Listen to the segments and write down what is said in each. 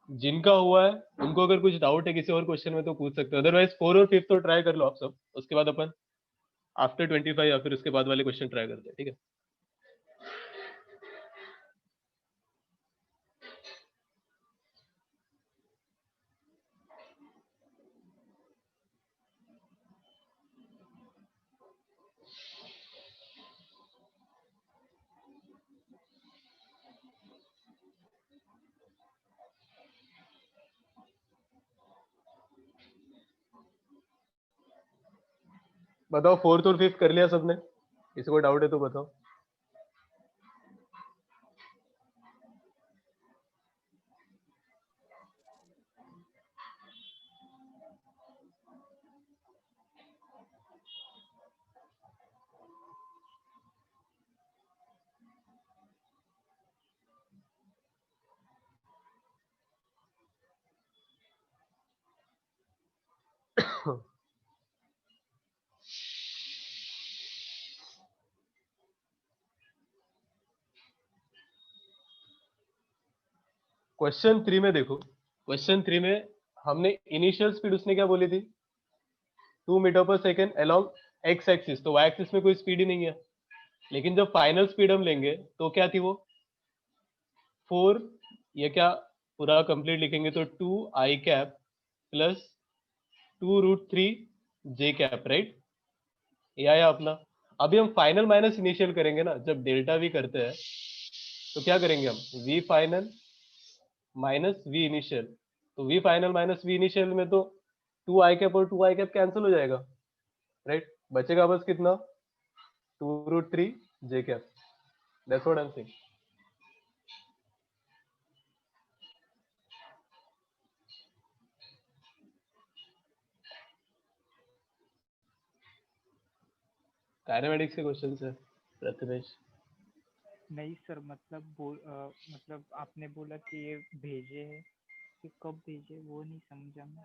जिनका हुआ है उनको अगर कुछ डाउट है किसी और क्वेश्चन में तो पूछ सकते हो, अदरवाइज 4 और 5 तो ट्राई कर लो आप सब, उसके बाद अपन आफ्टर 25 या फिर उसके बाद वाले क्वेश्चन ट्राई करते हैं, ठीक है। बताओ, 4th और 5th कर लिया सबने? किसी को डाउट है तो बताओ। क्वेश्चन 3 में देखो, क्वेश्चन 3 में हमने इनिशियल स्पीड उसने क्या बोली थी, 2 मीटर पर सेकेंड अलोंग एक्स एक्सिस, तो वाई एक्सिस में कोई स्पीड ही नहीं है। लेकिन जब फाइनल स्पीड हम लेंगे तो क्या थी वो 4, ये क्या पूरा कंप्लीट लिखेंगे तो 2 i cap plus 2√3 j cap, right? ये आया अपना। अभी हम फाइनल माइनस इनिशियल करेंगे ना, जब डेल्टा वी करते हैं तो क्या करेंगे हम, V final minus V initial. तो V final minus V initial में तो 2 i कैप और 2 i कैप कैंसिल हो जाएगा, राइट? बचेगा बस कितना, 2√3 j cap. That's what I am saying. Kinematics के क्वेश्चन है प्रथमेश। नहीं सर, मतलब आपने बोला कि ये भेजे है, कि कब भेजे वो नहीं समझा मैं।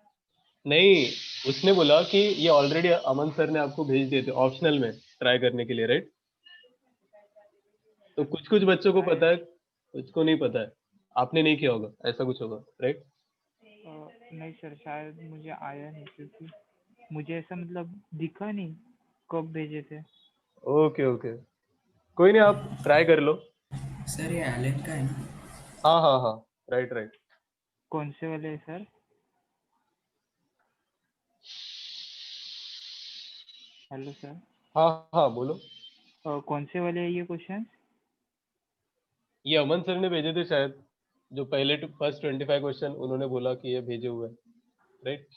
नहीं, उसने बोला कि ये ऑलरेडी अमन सर ने आपको भेज दिए थे ऑप्शनल में ट्राई करने के लिए, राइट? तो सर कुछ कुछ बच्चों को शायद पता है, कुछ को नहीं पता है। आपने नहीं किया होगा, ऐसा कुछ होगा, राइट? नहीं सर, शायद मुझे आया नहीं, क्योंकि मुझे ऐसा मतलब दिखा नहीं कब भेजे थे। ओके ओके, कोई नहीं, आप ट्राई कर लो। सर ये एलन का है ना? हाँ हाँ हाँ, राइट राइट। कौन से वाले है सर? Hello sir. हाँ हाँ बोलो। कौन से वाले है ये क्वेश्चन? ये अमन सर ने भेजे थे शायद, जो पहले फर्स्ट 25 क्वेश्चन उन्होंने बोला कि ये भेजे हुए हैं, राइट?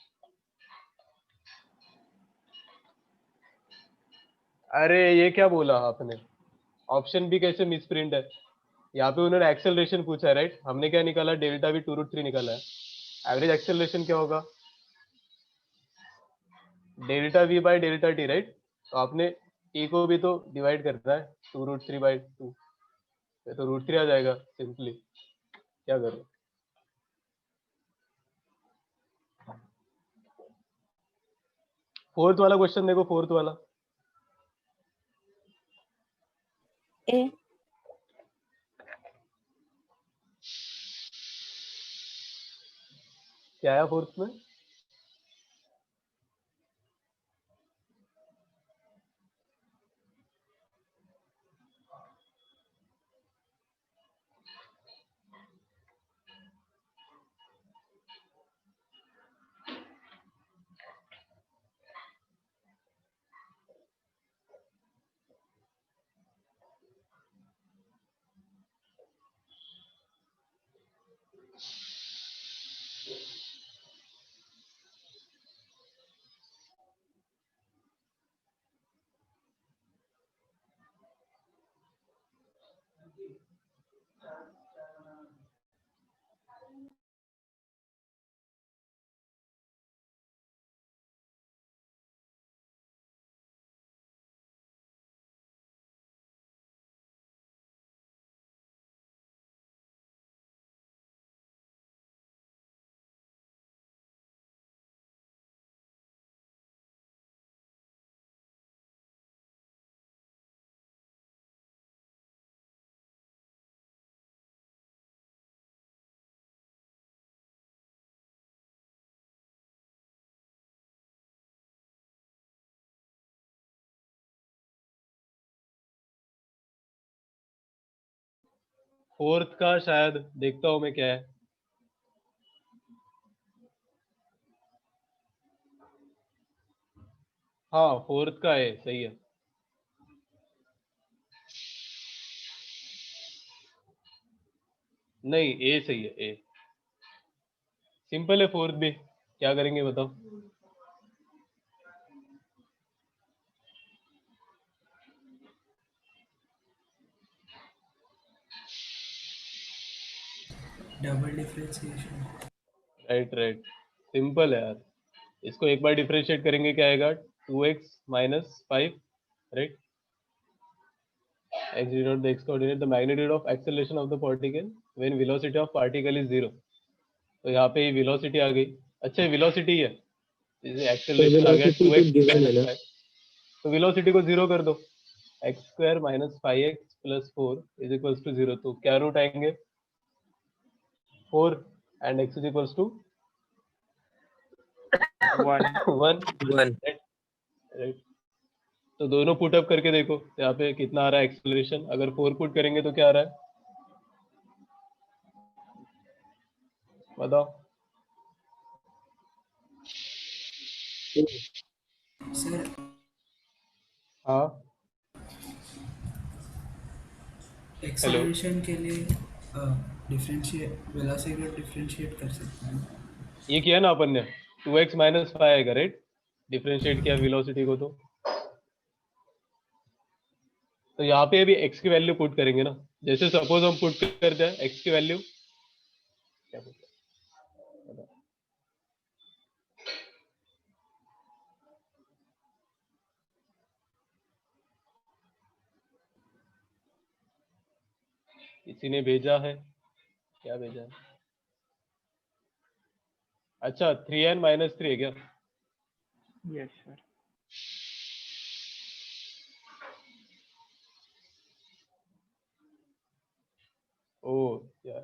अरे ये क्या बोला आपने, ऑप्शन भी कैसे मिसप्रिंट है? यहाँ पे उन्होंने एक्सेलरेशन पूछा है, राइट? हमने क्या निकाला, डेल्टा वी 2√3 निकाला है। एवरेज एक्सेलरेशन क्या होगा, delta we by delta T, right? तो आपने टी को भी तो डिवाइड करना है 2√3/2, तो √3 आ जाएगा सिंपली। क्या करो, 4th वाला क्वेश्चन देखो, 4th वाला ए क्या आया 4th में? फोर्थ का शायद देखता हूँ मैं क्या है। हाँ फोर्थ का है, सही है। नहीं ए सही है, ए सिंपल है। फोर्थ भी क्या करेंगे बताओ। Double differentiation. Right right, simple है यार। इसको एक बार डिफरेंशिएट करेंगे क्या आएगा, 2x minus 5, right. x denote the x coordinate the magnitude of acceleration of the particle when velocity of particle is 0। तो यहाँ पे वेलोसिटी आ गई। अच्छा वेलोसिटी है, जैसे एक्सेलरेशन आ गया 2x माइनस 5, तो वेलोसिटी को 0 कर दो। X square minus 5x plus 4 is equals to 0। तो क्या रूट आएंगे, 4 and x is equals to 1। 1, right. तो दोनों पुट अप करके देखो यहाँ पे कितना आ रहा है एक्सेलरेशन। अगर 4 पुट करेंगे तो क्या आ रहा है बताओ। सर हाँ हेलो, एक्सेलरेशन के लिए डिफरेंशिएट वेलोसिटी को डिफरेंशिएट कर सकते हैं। ये किया ना अपन ने, 2x माइनस 5 आएगा, राइट। डिफरेंशिएट किया वेलोसिटी को, तो यहाँ पे अभी x की वैल्यू पुट करेंगे ना। जैसे सपोज हम पुट करते हैं x की वैल्यू क्या पुट बताओ? किसी ने भेजा है, क्या भेजा है। अच्छा 3n माइनस 3 है क्या। Yes sir. ओ यार,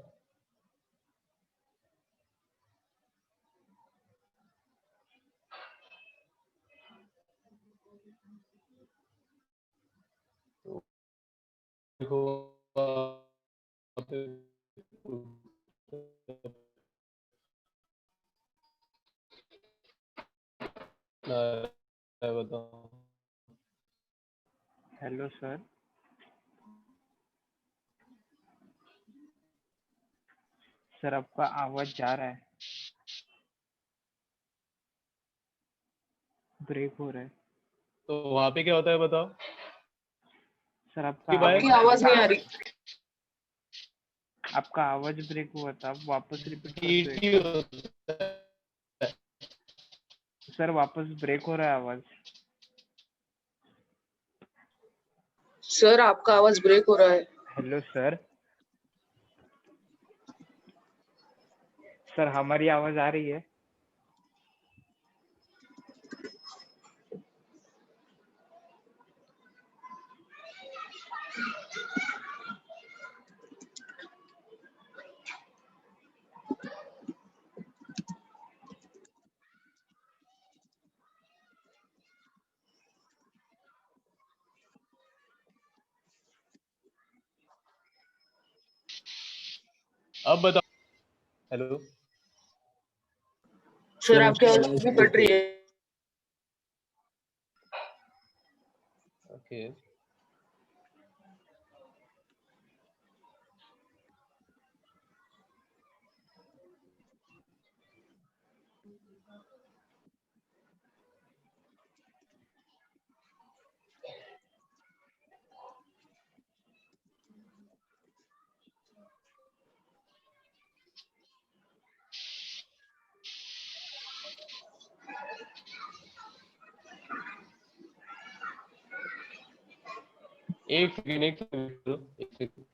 तो देखो वहाँ पे कितना है बताओ। Hello sir. सर आपका आवाज जा रहा है, ब्रेक हो रहा है। तो वहाँ पे क्या होता है बताओ। सर आपका कि भाई आवाज आपकी आवाज नहीं आ रही। आपका आवाज ब्रेक हुआ था, आप वापस रिपीट कर दो एक ईटी बार। होता है। सर वापस ब्रेक हो रहा है आवाज। सर आपका आवाज ब्रेक हो रहा है। Hello sir. सर हमारी आवाज आ रही है। अब बताओ। हेलो, सर आपकी आवाज भी कट रही है। ओके। एक सेकंड, एक सेकंड, एक सेकंड।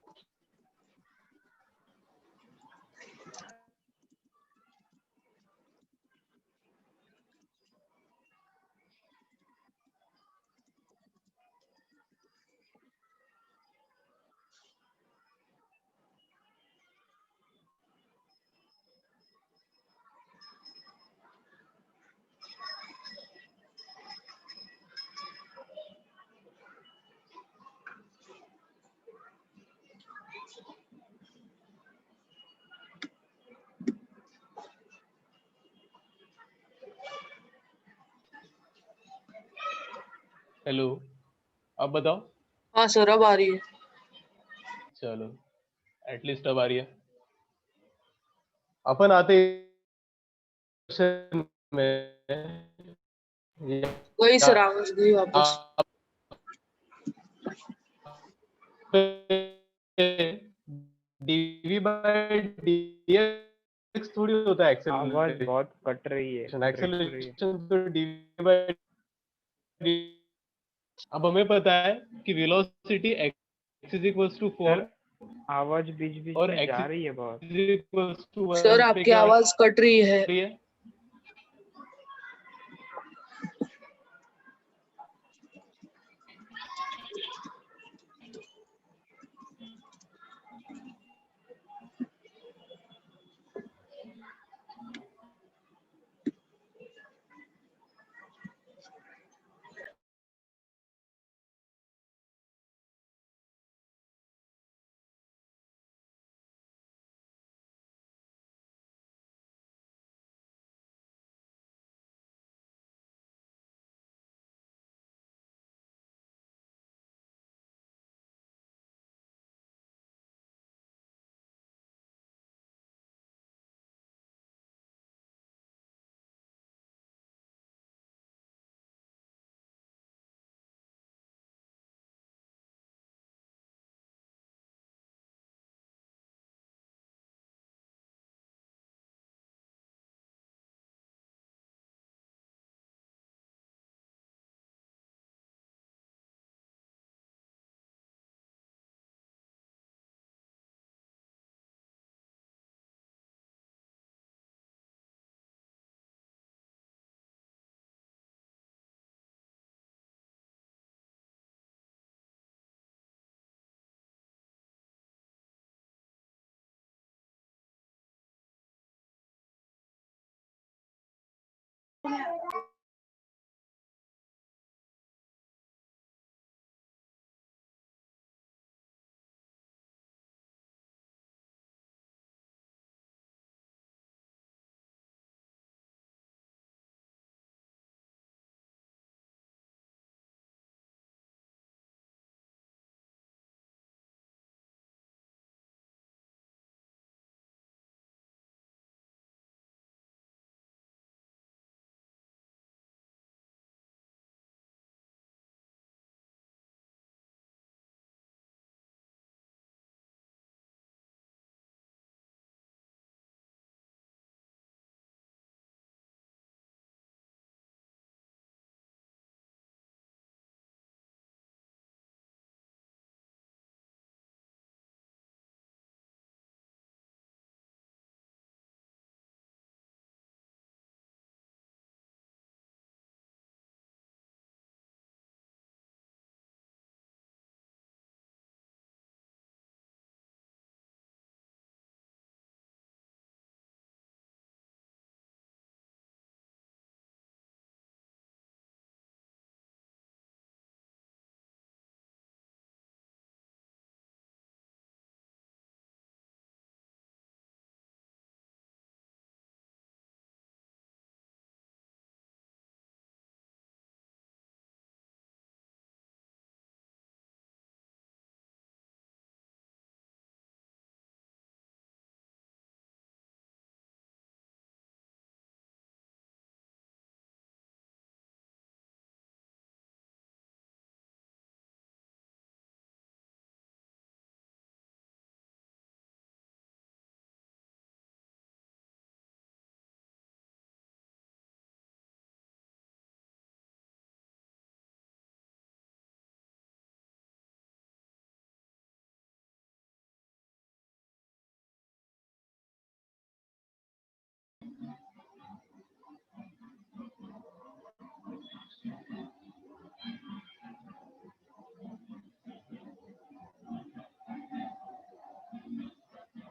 हेलो, अब बताओ। हाँ सर अब आ रही है। चलो, एटलीस्ट अब आ रही है। अपन आते क्वेश्चन में। वही यहाँ सर आवाज गई वापस। डीवी बाय डीएक्स थोड़ी होता है आवाज एक्सेलरेशन। बहुत कट रही है, ब्रेक हो रही है। एक्सेलरेशन तो डीवी बाय डी। अब हमें पता है कि velocity x is equals to 4 sir आवाज बीच बीच और में x जा रही है बहुत। इज इक्वल्स टू सर 1 पे आपकी क्या आ आवाज कट रही है। रही है?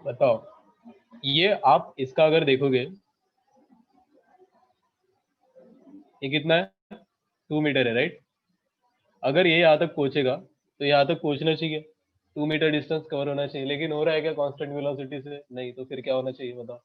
बताओ, ये आप इसका अगर देखोगे, ये कितना है? 2 मीटर है, राइट? अगर ये यहाँ तक पहुंचेगा तो यहाँ तक पहुंचना चाहिए, 2 मीटर डिस्टेंस कवर होना चाहिए, लेकिन हो रहा है क्या कांस्टेंट वेलोसिटी से? नहीं, तो फिर क्या होना चाहिए बताओ?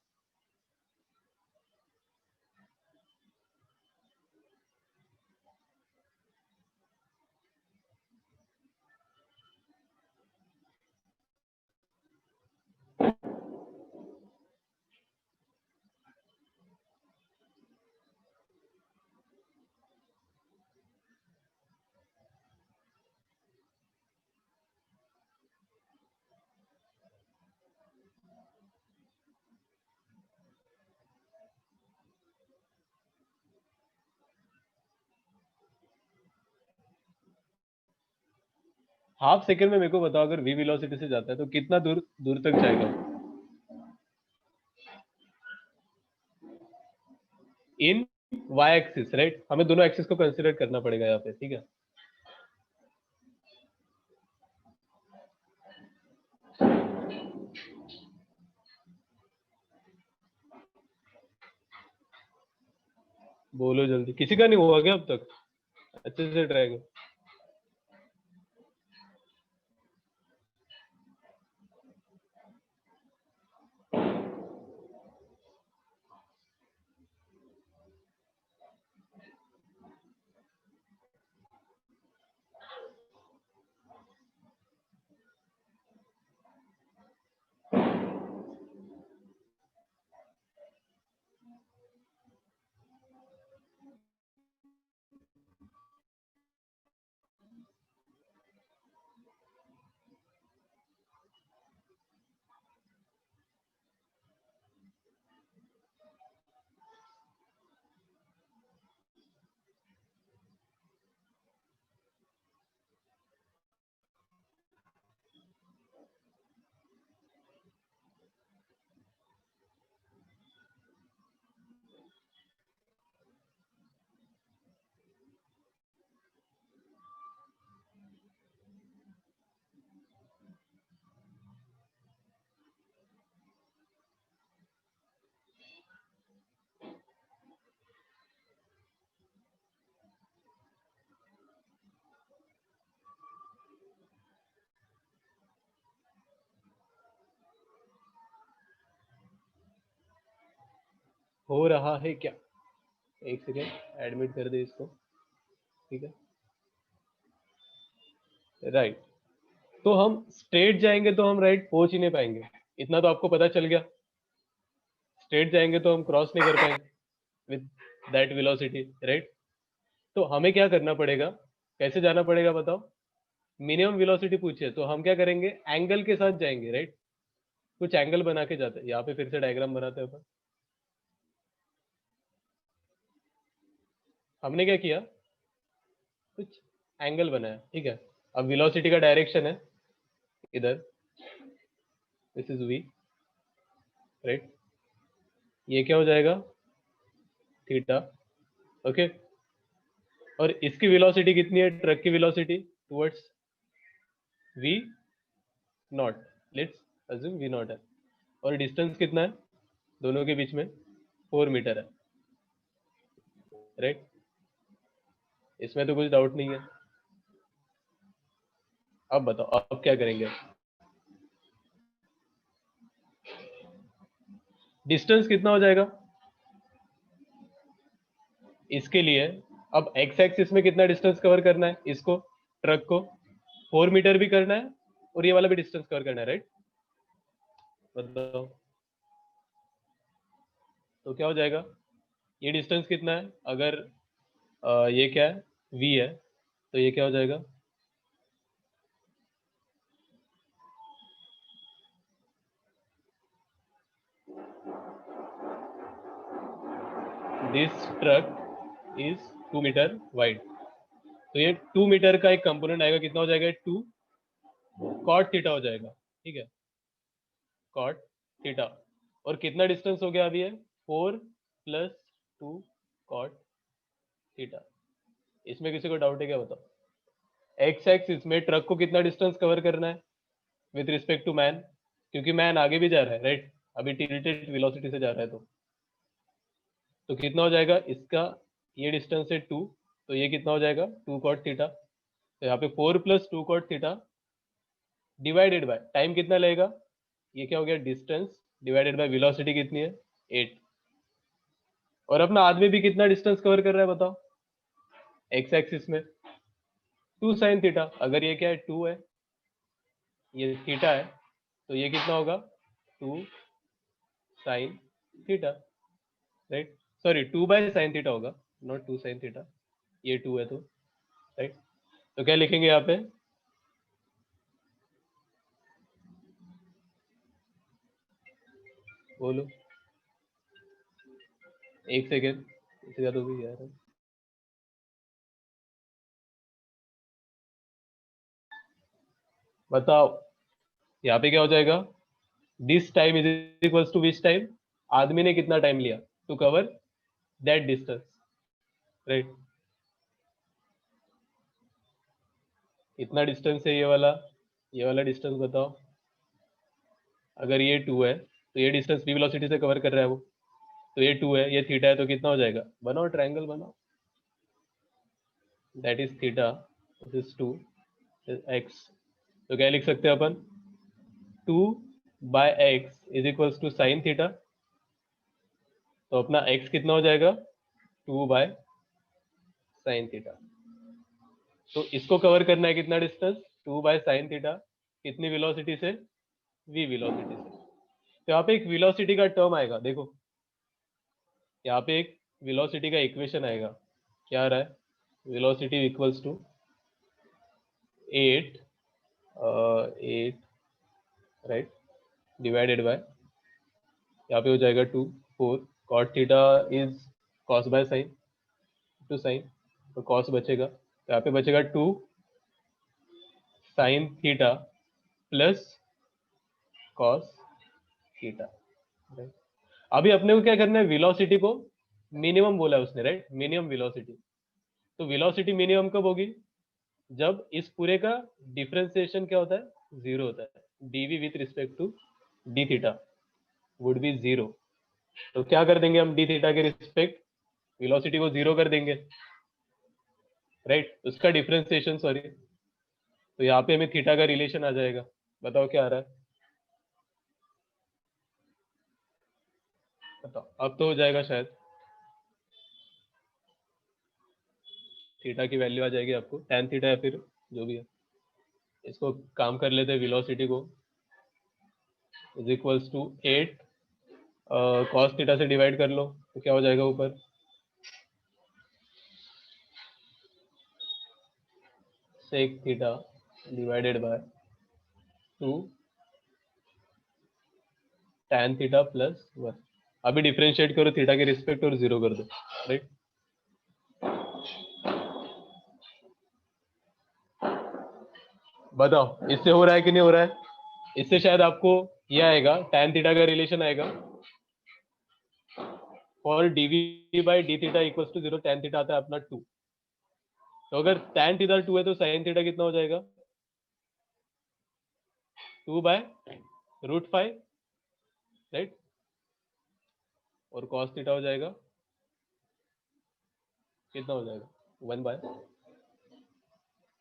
हाफ सेकेंड में मेरे को बताओ, अगर v वेलोसिटी से जाता है तो कितना दूर दूर तक जाएगा इन y एक्सिस, राइट? हमें दोनों एक्सिस को कंसीडर करना पड़ेगा यहाँ पे, ठीक है? बोलो जल्दी, किसी का नहीं हुआ क्या अब तक? अच्छे से ट्राई करो। हो रहा है क्या? एक सेकेंड, एडमिट कर दे इसको, ठीक है? राइट। तो हम स्ट्रेट जाएंगे तो हम राइट पहुंच ही नहीं पाएंगे, इतना तो आपको पता चल गया। स्ट्रेट जाएंगे तो हम क्रॉस नहीं कर पाएंगे विद दैट वेलोसिटी, राइट? तो हमें क्या करना पड़ेगा, कैसे जाना पड़ेगा बताओ? मिनिमम वेलोसिटी पूछे तो हम क्या करेंगे, एंगल के साथ जाएंगे, राइट? कुछ एंगल बना के जाते हैं। यहाँ पे फिर से डायग्राम बनाते हैं अपन। हमने क्या किया, कुछ एंगल बनाया, ठीक है? अब वेलोसिटी का डायरेक्शन है इधर, दिस इज v, राइट? ये क्या हो जाएगा, थीटा, ओके? और इसकी वेलोसिटी कितनी है, ट्रक की velocity towards v not, let's assume v not है। और डिस्टेंस कितना है दोनों के बीच में, 4 मीटर है, राइट? इसमें तो कुछ डाउट नहीं है। अब बताओ अब क्या करेंगे? डिस्टेंस कितना हो जाएगा इसके लिए? अब एक्स एक्सिस में कितना डिस्टेंस कवर करना है इसको, ट्रक को? 4 मीटर भी करना है और ये वाला भी डिस्टेंस कवर करना है, राइट? बताओ तो क्या हो जाएगा, ये डिस्टेंस कितना है? अगर ये क्या है, v है, तो ये क्या हो जाएगा, this truck is 2 metre wide. तो ये 2 मीटर का एक कंपोनेंट आएगा, कितना हो जाएगा, 2 कॉट थीटा हो जाएगा, ठीक है? Cot theta. और कितना डिस्टेंस हो गया अभी है, 4 प्लस 2 कॉट थीटा। इसमें किसी को डाउट है क्या बताओ? एक्स एक्सिस में ट्रक को कितना डिस्टेंस कवर करना है विद रिस्पेक्ट टू मैन, क्योंकि मैन आगे भी जा रहा है, राइट? अभी टिल्टेड वेलोसिटी से जा रहा है, तो कितना हो जाएगा इसका, ये डिस्टेंस है 2, तो ये कितना हो जाएगा, 2 कॉट थीटा। तो यहाँ पे 4 plus 2 cot theta divided by time कितना लगेगा, ये क्या हो गया, डिस्टेंस डिवाइडेड बाय वेलोसिटी कितनी है, 8। और अपना आदमी भी कितना डिस्टेंस कवर कर रहा है बताओ एक्स एक्सिस में, 2 साइन थीटा। अगर ये क्या है, 2 है, ये थीटा है, तो ये कितना होगा, 2 sine theta, right? Sorry 2 by sine theta होगा, नॉट 2 साइन थीटा, ये 2 है तो, राइट? तो क्या लिखेंगे यहाँ पे, बोलो, एक सेकेंड, इसे ज्यादा भी यार बताओ यहाँ पे क्या हो जाएगा, this time is equals to which time, आदमी ने कितना टाइम लिया to cover that distance, right. कितना डिस्टेंस है ये वाला डिस्टेंस बताओ। अगर ये 2 है तो ये डिस्टेंस v वेलोसिटी से कवर कर रहा है वो, तो ये 2 है, ये थीटा है, तो कितना हो जाएगा, बनाओ ट्रायंगल बनाओ, that is theta, this is 2 x, तो क्या लिख सकते हैं अपन, 2 by x is equals to sine theta, तो अपना x कितना हो जाएगा, 2 बाय साइन थीटा। तो इसको कवर करना है कितना डिस्टेंस, 2 बाय साइन थीटा, कितनी वेलोसिटी से, v वेलोसिटी से। तो यहाँ पे एक वेलोसिटी का टर्म आएगा, देखो यहाँ पे एक वेलोसिटी का इक्वेशन आएगा, क्या आ रहा है, velocity equals to 8 right divided by, यहाँ पे हो जाएगा 2 4 cot theta is cos by sine to sine, तो cos बचेगा, तो यहाँ पे बचेगा 2 sine theta plus cos theta, right. अभी अपने को क्या करना है, वेलोसिटी को मिनिमम बोला है उसने, राइट, मिनिमम वेलोसिटी। तो वेलोसिटी मिनिमम कब होगी, जब इस पूरे का डिफरेंशिएशन क्या होता है, 0 होता है, dv with respect to d theta would be 0। तो क्या कर देंगे हम, d थीटा के रिस्पेक्ट वेलोसिटी को 0 कर देंगे, राइट, उसका डिफरेंशिएशन सॉरी, तो यहाँ पे हमें थीटा का रिलेशन आ जाएगा, बताओ क्या आ रहा है, बताओ, अब तो हो जाएगा शायद, थीटा की वैल्यू आ जाएगी आपको, tan थीटा या फिर जो भी है, इसको काम कर लेते हैं, वेलोसिटी को is equals to 8 cos theta से डिवाइड कर लो, तो क्या हो जाएगा ऊपर, sec theta divided by 2 tan theta plus 1। अभी डिफरेंशिएट करो थीटा के रिस्पेक्ट और 0 कर दो, राइट। बताओ इससे हो रहा है कि नहीं हो रहा है, इससे शायद आपको ये आएगा, tan थीटा का रिलेशन आएगा, for dv by d theta equals to 0, tan theta आता है अपना 2, तो अगर tan थीटा 2 है तो sin थीटा कितना हो जाएगा, 2 बाय √5, राइट, और cos थीटा हो जाएगा, कितना हो जाएगा, 1 बाय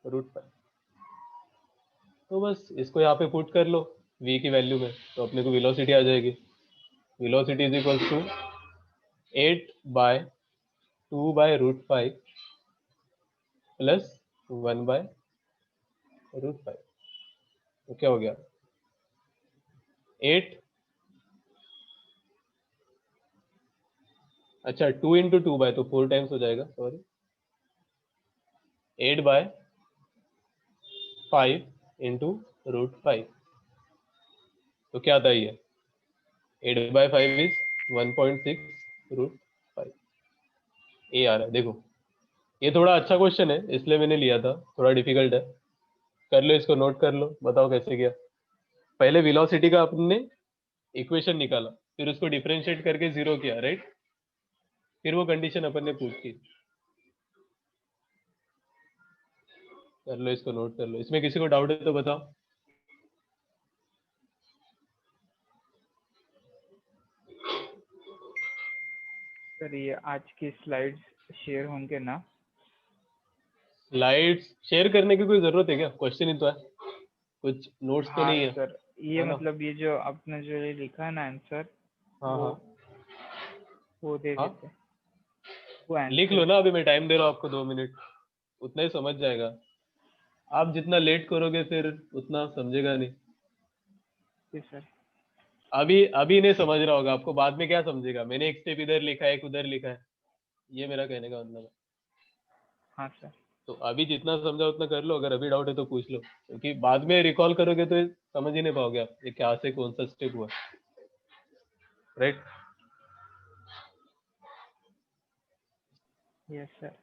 √5। तो बस इसको यहाँ पे पुट कर लो v की वैल्यू में, तो अपने को वेलोसिटी आ जाएगी, velocity is equals to 8 by 2 by √5 plus 1 by √5, तो क्या हो गया, 8, अच्छा 2 इंटू 2 बाय, तो 4 टाइम्स हो जाएगा, सॉरी 8 बाय 5 इंटू √5, तो क्या आता है ये, 8 बाय 5 इज 1.6 √5, ये आ रहा है। देखो ये थोड़ा अच्छा क्वेश्चन है इसलिए मैंने लिया था, थोड़ा डिफिकल्ट है, कर लो इसको, नोट कर लो, बताओ कैसे किया। पहले वेलोसिटी का आपने इक्वेशन निकाला, फिर उसको डिफरेंशिएट करके 0 किया, राइट, फिर वो कंडीशन अपन ने पूछ की, कर लो इसको, नोट कर लो। इसमें किसी को डाउट है तो बताओ। सर ये आज की स्लाइड्स शेयर होंगे ना? स्लाइड्स शेयर करने की कोई जरूरत है क्या, क्वेश्चन ही तो है, कुछ नोट्स तो हाँ नहीं है, सर, ये है ना। मतलब ये जो आपने जो ये लिखा है ना आंसर, हाँ वो हाँ वो दे हाँ, देते, वो लिख लो आंसर। ना, अभी मैं टाइम दे रहा हूँ आपको 2 मिनट, उतना ही समझ जाएगा। आप जितना लेट करोगे फिर उतना समझेगा नहीं, जी सर। अभी अभी नहीं समझ रहा होगा, आपको बाद में क्या समझेगा, मैंने एक स्टेप इधर लिखा है एक उधर लिखा है, ये मेरा कहने का मतलब है। हाँ सर। तो अभी जितना समझा उतना कर लो, अगर अभी डाउट है तो पूछ लो, क्योंकि बाद में रिकॉल करोगे तो समझ ही नहीं पाओगे आप ये क्या से कौन सा स्टेप हुआ, राइट। Yes sir.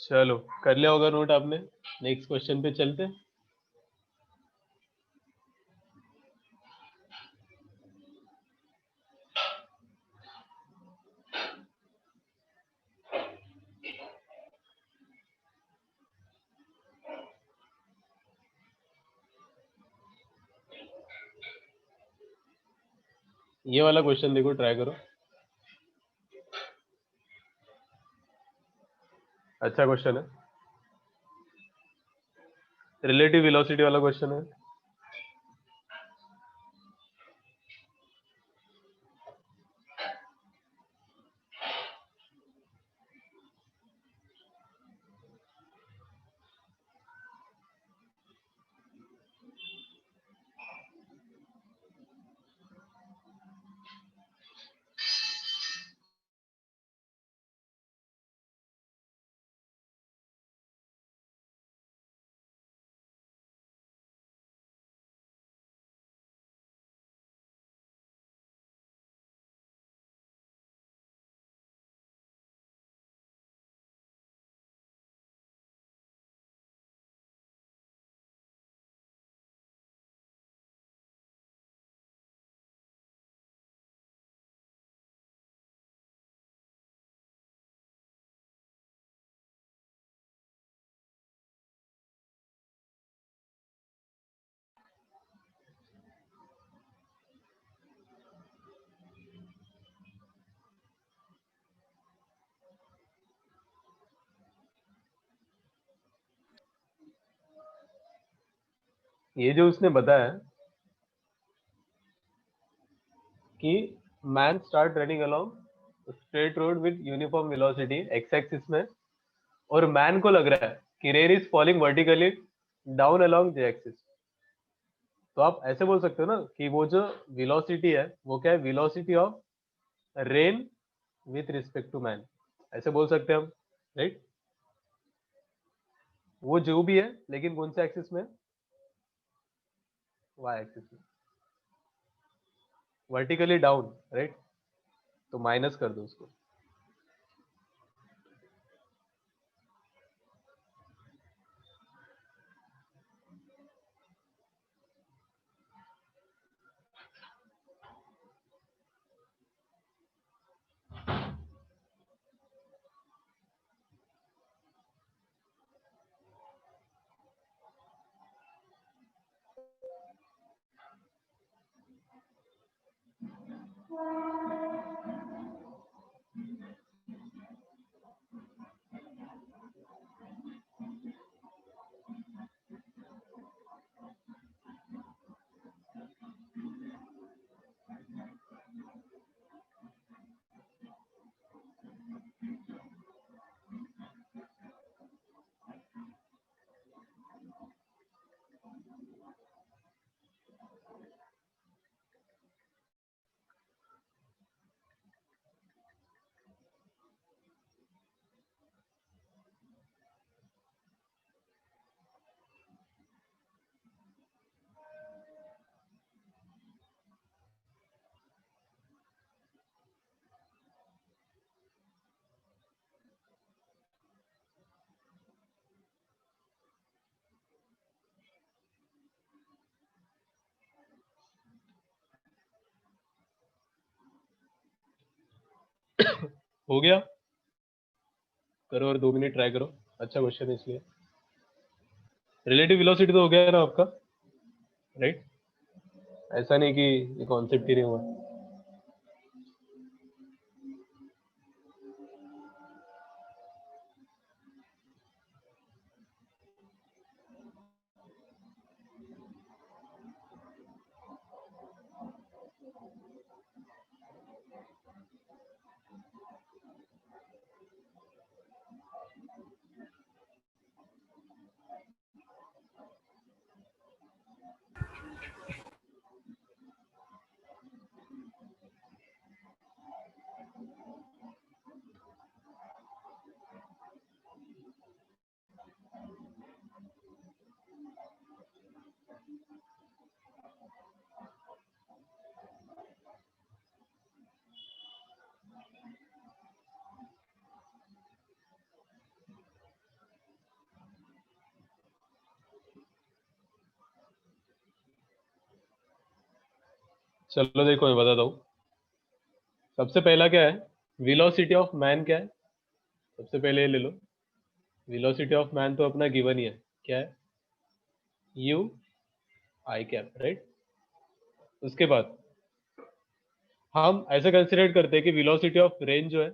चलो कर लिया होगा नोट आपने, नेक्स्ट क्वेश्चन पे चलते हैं। ये वाला क्वेश्चन देखो, ट्राई करो। अच्छा क्वेश्चन है, रिलेटिव वेलोसिटी वाला क्वेश्चन है। ये जो उसने बताया कि man start running along straight road with uniform velocity x axis में, और मैन को लग रहा है कि rain is falling vertically down along J axis. तो आप ऐसे बोल सकते हो ना कि वो जो वेलोसिटी है वो क्या है, velocity of rain with respect to man, ऐसे बोल सकते हैं हम, राइट। वो जो भी है लेकिन कौन से एक्सिस में, वाई एक्सिस में, वर्टिकली डाउन, राइट। तो माइनस कर दो उसको। हो गया, करो और 2 मिनट ट्राई करो। अच्छा क्वेश्चन है इसलिए। रिलेटिव वेलोसिटी तो हो गया है ना आपका, राइट। ऐसा नहीं कि ये कॉन्सेप्ट ही नहीं हुआ। चलो देखो मैं बताता हूँ। सबसे पहला क्या है, वेलोसिटी ऑफ मैन क्या है, सबसे पहले ये ले लो। वेलोसिटी ऑफ मैन तो अपना गिवन ही है, क्या है, यू आई कैप, राइट। उसके बाद हम ऐसा कंसिडर करते हैं कि वेलोसिटी ऑफ रेन जो है,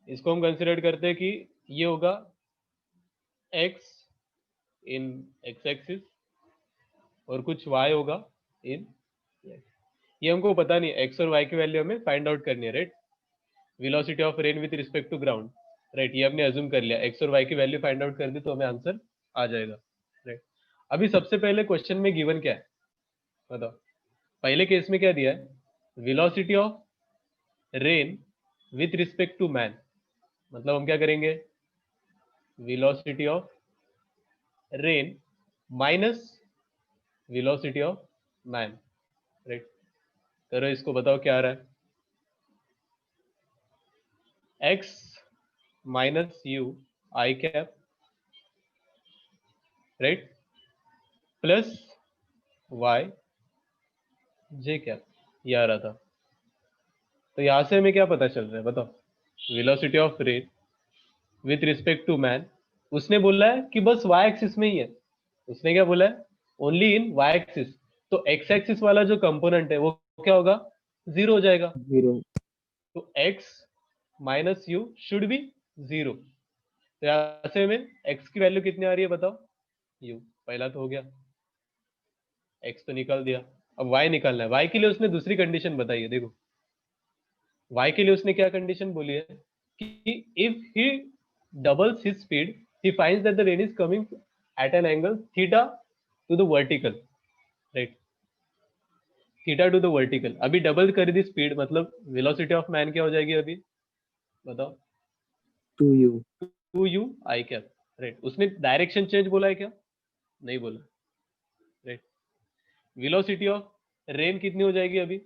इसको हम कंसिडर करते हैं कि ये होगा x इन x एक्सिस और कुछ y होगा इन y। ये हमको पता नहीं, x और y की वैल्यू हमें फाइंड आउट करनी है, right. Velocity of rain with respect to ground, right, ये हमने अज्यूम कर लिया, x और y की वैल्यू फाइंड आउट कर दी तो हमें आंसर आ जाएगा, राइट। अभी सबसे पहले क्वेश्चन में गिवन क्या है बताओ। पहले केस में क्या दिया है, velocity of rain with respect to man, मतलब हम क्या करेंगे, velocity of rain minus velocity of man, right. करो इसको, बताओ क्या आ रहा है, x minus u i cap, right, plus y j cap, ये आ रहा था। तो यहां से हमें क्या पता चल रहा है बताओ, velocity of rain with respect to man, उसने बोला है कि बस y एक्सिस में ही है, उसने क्या बोला है, ओनली इन y एक्सिस। तो x एक्सिस वाला जो कंपोनेंट है वो क्या होगा, जीरो हो जाएगा। 0 तो x minus you should be zero. तो यहां से हमें x की वैल्यू कितनी आ रही है बताओ, u, पहला तो हो गया, x तो निकाल दिया। अब y निकालना है, y के लिए उसने दूसरी कंडीशन बताई है, देखो y के लिए उसने क्या कंडीशन बोली है कि if he doubles his speed he finds that the rain is coming at an angle theta two the vertical, right, theta two the vertical. अभी डबल कर दी स्पीड, मतलब वेलोसिटी ऑफ मैन क्या हो जाएगी अभी बताओ, 2u 2u आई cap, right. उसने direction change बोला है क्या, नहीं बोला, राइट। वेलोसिटी ऑफ रेन कितनी हो जाएगी अभी,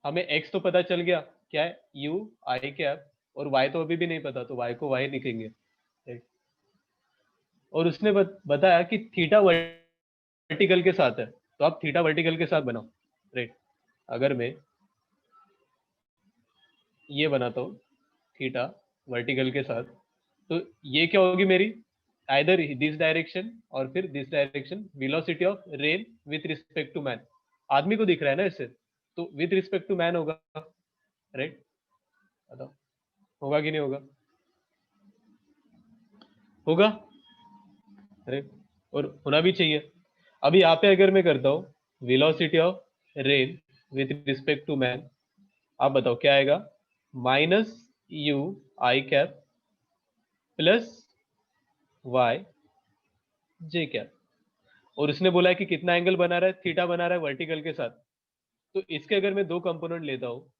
हमें x तो पता चल गया, क्या है, u आई कैप, और y तो अभी भी नहीं पता, तो y को y लिखेंगे, राइट। और उसने बताया कि थीटा वर्टिकल के साथ है, तो आप थीटा वर्टिकल के साथ बनाओ, राइट। अगर मैं ये बनाता हूँ थीटा वर्टिकल के साथ, तो ये क्या होगी मेरी, आइदर दिस डायरेक्शन और फिर this direction, velocity of rain with respect to man, आदमी को दिख रहा है ना इससे, तो विथ रिस्पेक्ट टू मैन होगा, राइट। बताओ होगा कि नहीं होगा, होगा, राइट, और होना भी चाहिए। अभी यहाँ पे अगर मैं करता हूँ velocity of rain with respect to man, आप बताओ क्या आएगा, minus u i cap plus y j cap. और उसने बोला है कि कितना एंगल बना रहा है, थीटा बना रहा है वर्टिकल के साथ। तो इसके अगर मैं दो कंपोनेंट लेता हूँ,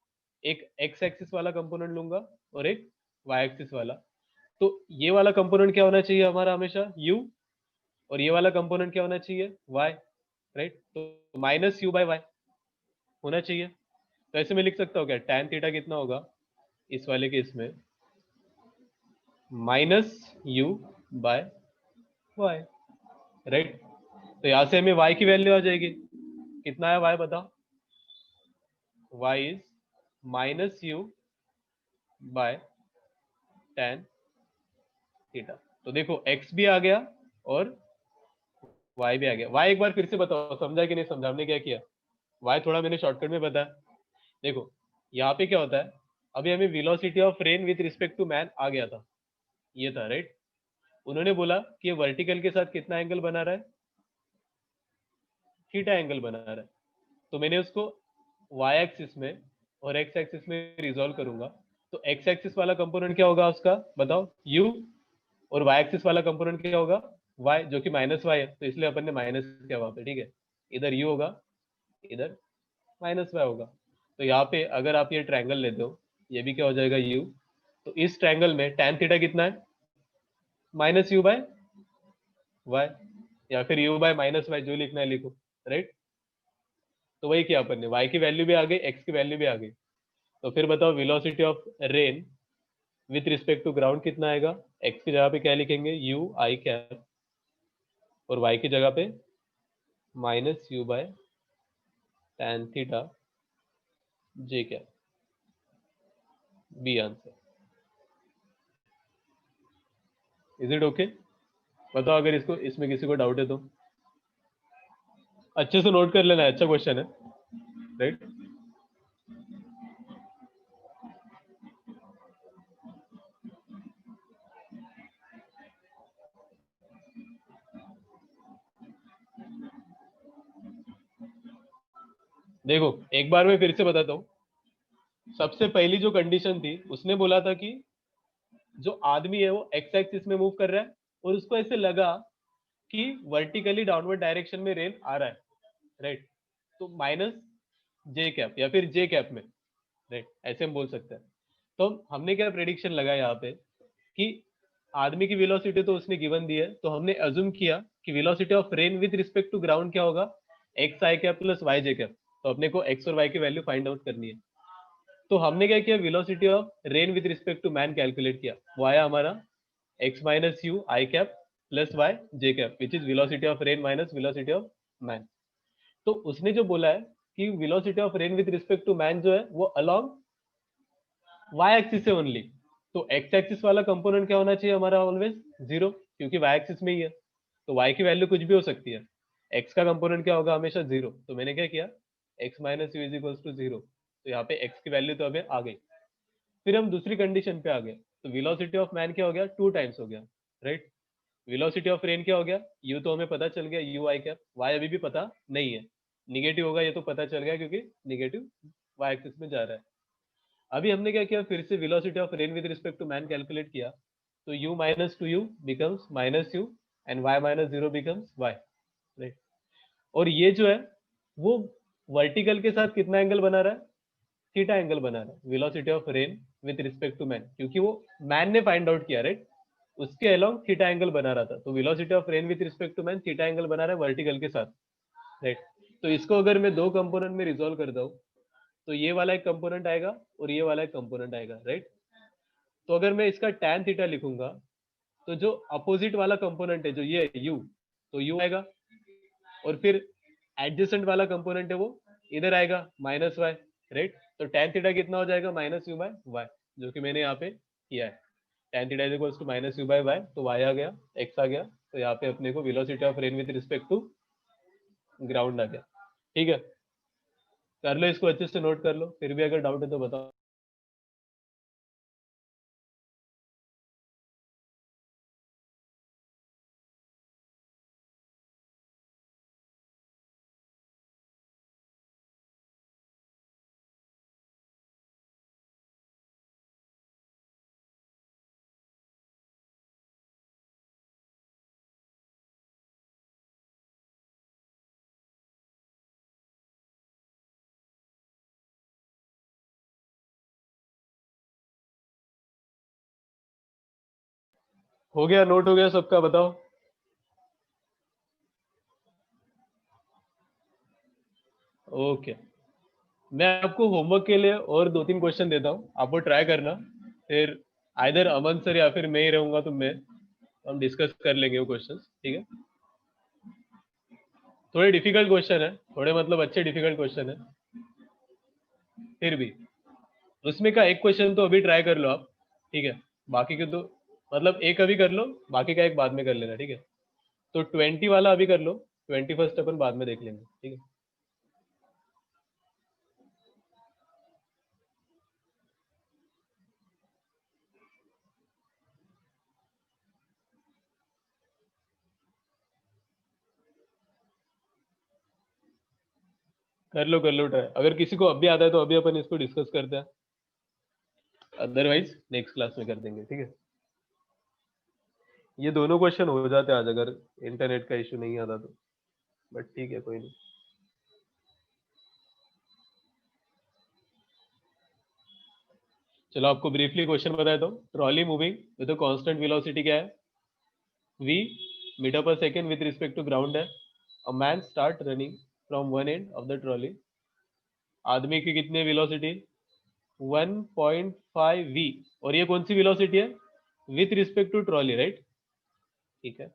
एक एक्स एक्सिस वाला कंपोनेंट लूंगा और एक वाई एक्सिस वाला, तो ये वाला कंपोनेंट क्या होना चाहिए हमारा हमेशा u, और ये वाला कंपोनेंट क्या होना चाहिए y, राइट। तो माइनस यू बाय वाई होना चाहिए। तो ऐसे में लिख सकता हूँ क्या, tan थीटा कितना होगा इस वाले केस में, minus you by y, right. तो यहां से हमें y की वैल्यू आ जाएगी, कितना है y बताओ, y is minus you by tan theta. तो देखो x भी आ गया और y भी आ गया। y एक बार फिर से बताओ, समझा कि नहीं समझा, हमने क्या किया, y थोड़ा मैंने शॉर्टकट में बताया। देखो यहाँ पे क्या होता है, अभी हमें velocity of rain with respect to man आ गया था, ये था, राइट। उन्होंने बोला कि ये वर्टिकल के साथ कितना एंगल बना रहा है, थीटा एंगल बना रहा है। तो मैंने उसको y एक्सिस में और x एक्सिस में रिजॉल्व करूंगा। तो x एक्सिस वाला कंपोनेंट क्या होगा उसका बताओ, u, और y एक्सिस वाला कंपोनेंट क्या होगा y, जो कि माइनस y है, तो इसलिए अपन ने माइनस किया वहां पे, ठीक है। इधर u होगा, इधर माइनस y होगा। तो यहाँ पे अगर आप ये ट्रायंगल लेते हो, ये भी क्या हो जाएगा u, तो इस ट्रायंगल में tan थीटा कितना है, माइनस यू बाय वाई, या फिर u बाय माइनस वाई, जो लिखना है लिखो, राइट। तो वही किया अपन ने, y की वैल्यू भी आ गई, x की वैल्यू भी आ गई। तो फिर बताओ velocity of rain with respect to ground कितना आएगा, x की जगह पे क्या लिखेंगे, u आई कैप, और y की जगह पे minus you by tan theta j cap, b answer. Is it okay? बताओ अगर इसको इसमें किसी को डाउट है तो। अच्छे से नोट कर लेना, अच्छा क्वेश्चन है, राइट? देखो एक बार मैं फिर से बताता हूँ। सबसे पहली जो कंडीशन थी उसने बोला था कि जो आदमी है वो एक्स एक्सिस में मूव कर रहा है और उसको ऐसे लगा कि वर्टिकली डाउनवर्ड डायरेक्शन में रेल आ रहा है, राइट? तो माइनस जे कैप या फिर जे कैप में, राइट, ऐसे हम बोल सकते हैं। तो हमने क्या प्रेडिक्शन लगाया यहाँ पे कि आदमी की वेलोसिटी तो उसने गिवन दी है, तो हमने अज्यूम किया कि velocity of rain with respect to ground क्या होगा, x i cap plus y j cap. तो अपने को एक्स और वाई की वैल्यू फाइंड आउट करनी है। तो हमने क्या किया, velocity of rain with respect to man calculate किया। वो आया हमारा x minus u i cap plus y j cap which is velocity of rain minus velocity of man. तो उसने जो बोला है कि velocity of rain with respect to man जो है वो अलोंग वाई एक्सिस से ओनली। तो एक्स एक्सिस वाला कंपोनेंट क्या होना चाहिए हमारा, ऑलवेज जीरो, क्योंकि वाई एक्सिस में ही है। तो वाई की वैल्यू कुछ भी हो सकती है, एक्स का कंपोनेंट क्या होगा, हमेशा जीरो। तो मैंने क्या किया, x minus u is equals to zero. तो यहाँ पे एक्स की वैल्यू तो हमें आ गई। फिर हम दूसरी कंडीशन पे आ गए। तो वेलोसिटी ऑफ मैन क्या हो गया, 2 टाइम्स हो गया, राइट? वेलोसिटी ऑफ रेन क्या हो गया, यू तो हमें पता चल गया, यू आई कैप। वाई अभी भी पता नहीं है, निगेटिव होगा ये तो पता चल गया क्योंकि निगेटिव वाई एक्सिस में जा रहा है। अभी हमने क्या किया, फिर से velocity of rain with respect to man calculate किया। तो u minus two u becomes minus u and y minus zero becomes y, right? और ये जो है वो वर्टिकल के साथ कितना एंगल बना रहा है, थीटा एंगल बना रहा है, velocity of rain with respect to man, क्योंकि वो मैन ने फाइंड आउट किया, राइट? उसके अलोंग थीटा एंगल बना रहा था। तो velocity of rain with respect to man theta angle बना रहा है वर्टिकल के साथ, राइट? तो इसको अगर मैं दो कंपोनेंट में रिजोल्व कर दूं तो ये वाला एक कंपोनेंट आएगा और ये वाला एक कंपोनेंट आएगा, राइट? तो अगर मैं इसका tan थीटा लिखूंगा तो जो अपोजिट वाला कंपोनेंट है जो ये u, तो u आएगा, और फिर एडजेसेंट वाला कंपोनेंट है वो इधर आएगा माइनस y, राइट? तो tan थीटा कितना हो जाएगा, माइनस यू बाय वाई, जो कि मैंने यहाँ पे किया है। tan theta is equals to minus you by Y, तो y आ गया, x आ गया। तो यहाँ पे अपने को velocity of rain with respect to ground आ गया। ठीक है, कर लो इसको, अच्छे से नोट कर लो, फिर भी अगर डाउट है तो बताओ। हो गया, नोट हो गया सबका, बताओ। ओके, मैं आपको होमवर्क के लिए और 2-3 क्वेश्चन देता हूँ, आप वो ट्राई करना। फिर आइदर अमन सर या फिर मैं ही रहूंगा, तो मैं हम डिस्कस कर लेंगे वो क्वेश्चन, ठीक है? थोड़े डिफिकल्ट क्वेश्चन है, थोड़े मतलब अच्छे डिफिकल्ट क्वेश्चन है, फिर भी उसमें का एक क्वेश्चन तो अभी ट्राई कर लो आप, ठीक है? बाकी के तो मतलब एक अभी कर लो, बाकी का एक बाद में कर लेना, ठीक है? तो 20 वाला अभी कर लो, 21st अपन बाद में देख लेंगे, ठीक है? कर लो ट्राई। अगर किसी को अभी आता है तो अभी अपन इसको डिस्कस करते हैं, अदरवाइज नेक्स्ट क्लास में कर देंगे, ठीक है? ये दोनों क्वेश्चन हो जाते हैं आज, अगर इंटरनेट का इशू नहीं आता तो, बट ठीक है, कोई नहीं। चलो आपको ब्रीफली क्वेश्चन बताया तो, trolley moving with constant velocity क्या है, v मीटर पर second with respect to ground है। A man start running from one end of the trolley. आदमी की कितनी वेलोसिटी, 1.5 v, और ये कौन सी वेलोसिटी है, with respect to trolley, right? ठीक है,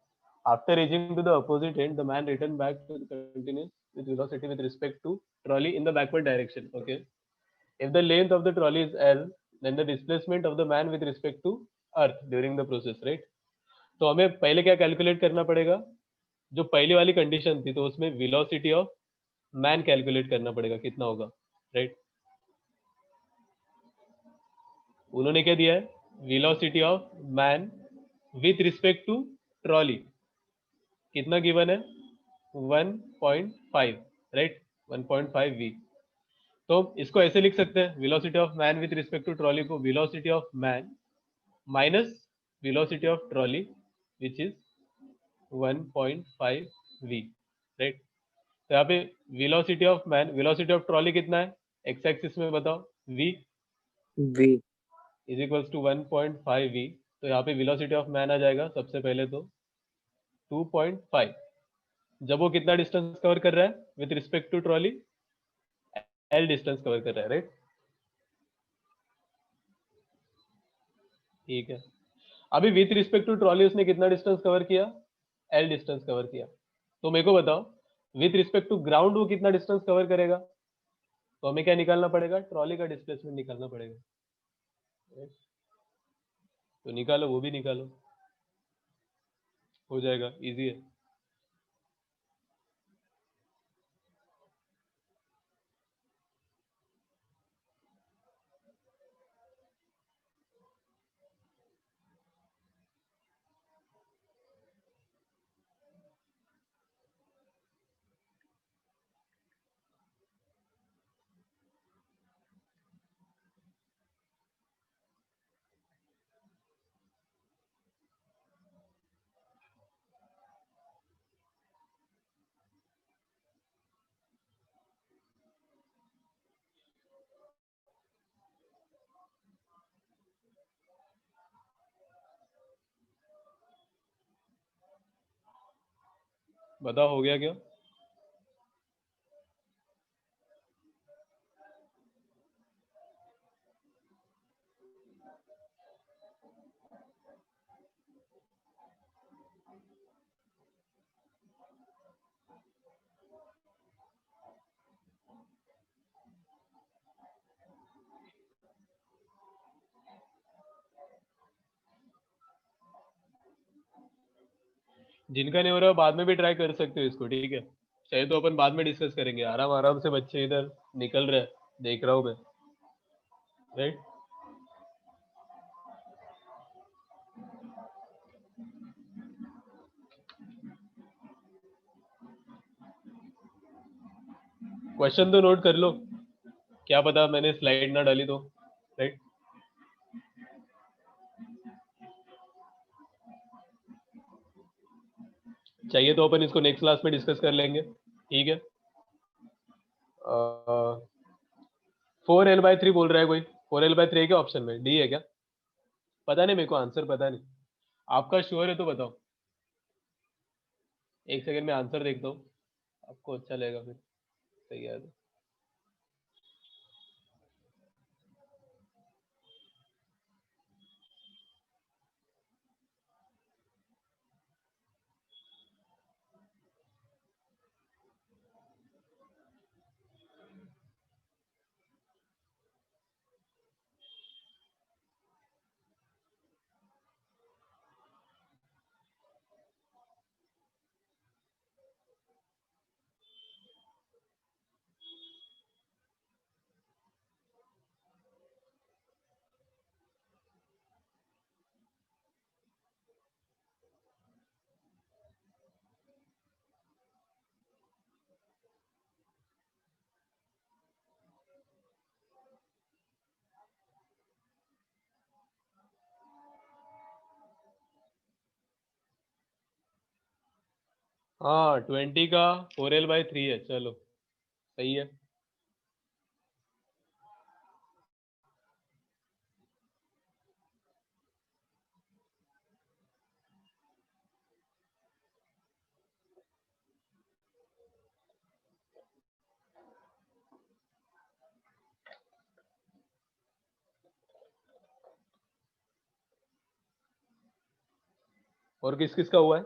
After reaching to the opposite end, the man returned back to the continuous with velocity with respect to trolley in the backward direction. Okay. If the length of the trolley is L, then the displacement of the man with respect to earth during the process, right? तो हमें पहले क्या calculate करना पड़ेगा? जो पहली वाली condition थी तो उसमें वेलोसिटी ऑफ मैन कैलकुलेट करना पड़ेगा, कितना होगा, राइट? उन्होंने क्या दिया है? Velocity of man with respect to trolley कितना गिवन है? 1.5, राइट? 1.5 v। तो इसको ऐसे लिख सकते हैं, velocity of man with respect to trolley को velocity of man minus velocity of trolley which is 1.5 v, right? तो यहाँ पे velocity of man, velocity of trolley कितना है एक्स एक्सिस में बताओ? v is equals to 1.5 v। तो यहाँ पे वेलोसिटी ऑफ मैन आ जाएगा सबसे पहले तो 2.5। जब वो कितना डिस्टेंस कवर कर रहा है with respect to trolley? L distance cover कर रहा है, राइट? ठीक है। अभी विथ रिस्पेक्ट टू ट्रॉली उसने कितना डिस्टेंस कवर किया? एल डिस्टेंस कवर किया। तो मेरे को बताओ विथ रिस्पेक्ट टू ग्राउंड वो कितना डिस्टेंस कवर करेगा? तो हमें क्या निकालना पड़ेगा? ट्रॉली का डिस्प्लेसमेंट निकालना पड़ेगा, right? तो निकालो, वो भी निकालो, हो जाएगा, इजी है। बताओ हो गया क्या? जिनका नहीं हो रहा बाद में भी ट्राई कर सकते हो इसको, ठीक है? चाहे तो अपन बाद में डिस्कस करेंगे, आराम आराम से बच्चे इधर निकल रहे हैं, देख रहा हूँ मैं, राइट? क्वेश्चन तो नोट कर लो, क्या पता मैंने स्लाइड ना डाली तो, राइट? चाहिए तो अपन इसको नेक्स्ट क्लास में डिस्कस कर लेंगे, ठीक है? 4l/3 बोल रहा है कोई? 4l/3 है क्या ऑप्शन में? डी है क्या? पता नहीं, मेरे को आंसर पता नहीं। आपका श्योर है तो बताओ। एक सेकंड में आंसर देखता हूँ, आपको अच्छा लगेगा फिर। सही है तो हाँ 20 का 4l/3 है, चलो सही है। और किस किस का हुआ है?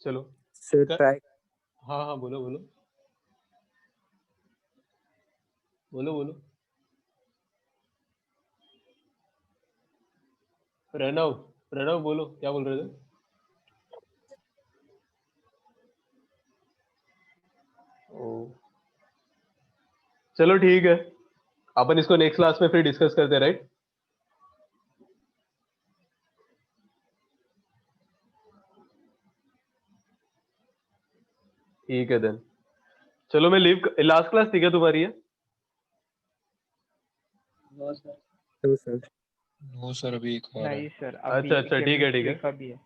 चलो सर कर- ट्राई हाँ हाँ बोलो बोलो बोलो बोलो। प्रणव प्रणव बोलो क्या बोल रहे थे? ओ चलो ठीक है, अपन इसको नेक्स्ट क्लास में फिर डिस्कस करते हैं, राइट? ठीक है देन, चलो मैं लीव। लास्ट क्लास थी क्या तुम्हारी है? No sir. तो सर नो सर अभी एक और है। नहीं सर, अभी अच्छा ठीक है ठीक है। chemistry का भी है।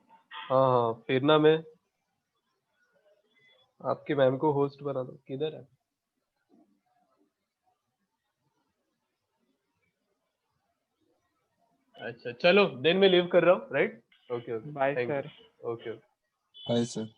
हाँ हाँ फिर ना मैं आपकी मैम को होस्ट बना दो, किधर है? अच्छा चलो देन मैं लीव कर रहा हूँ, right? Okay okay bye thank sir. You. Okay hi sir.